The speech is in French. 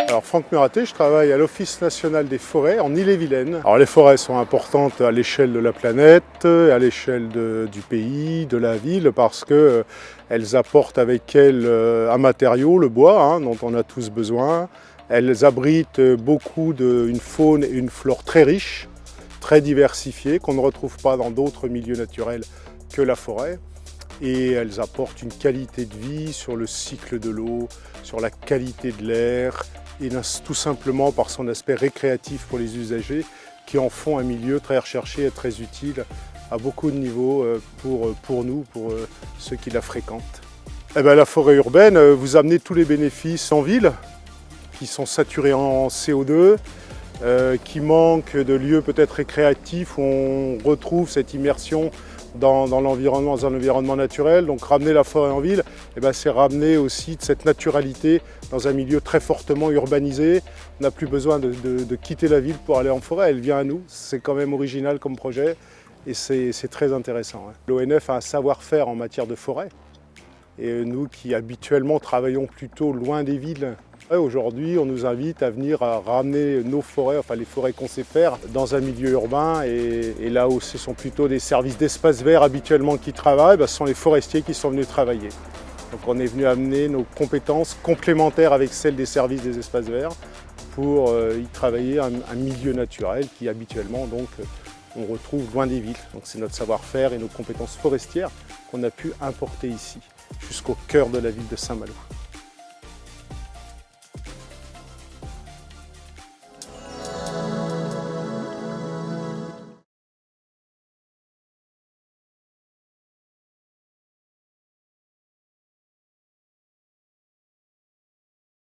Alors Franck Muraté, je travaille à l'Office national des forêts en Ille-et-Vilaine. Alors les forêts sont importantes à l'échelle de la planète, à l'échelle du pays, de la ville, parce qu'elles apportent avec elles un matériau, le bois, dont on a tous besoin. Elles abritent une faune et une flore très riches, très diversifiées, qu'on ne retrouve pas dans d'autres milieux naturels que la forêt. Et elles apportent une qualité de vie sur le cycle de l'eau, sur la qualité de l'air, et tout simplement par son aspect récréatif pour les usagers qui en font un milieu très recherché et très utile à beaucoup de niveaux pour nous, pour ceux qui la fréquentent. Eh bien, la forêt urbaine, vous amenez tous les bénéfices en ville, qui sont saturés en CO2, qui manquent de lieux peut-être récréatifs où on retrouve cette immersion dans l'environnement, dans un environnement naturel. Donc ramener la forêt en ville, c'est ramener aussi cette naturalité dans un milieu très fortement urbanisé. On n'a plus besoin de quitter la ville pour aller en forêt, elle vient à nous. C'est quand même original comme projet et c'est très intéressant. L'ONF a un savoir-faire en matière de forêt et nous qui habituellement travaillons plutôt loin des villes, aujourd'hui, on nous invite à venir à ramener nos forêts, enfin les forêts qu'on sait faire, dans un milieu urbain. Et là où ce sont plutôt des services d'espaces verts habituellement qui travaillent, ce sont les forestiers qui sont venus travailler. Donc on est venu amener nos compétences complémentaires avec celles des services des espaces verts pour y travailler un milieu naturel qui habituellement on retrouve loin des villes. Donc c'est notre savoir-faire et nos compétences forestières qu'on a pu importer ici, jusqu'au cœur de la ville de Saint-Malo.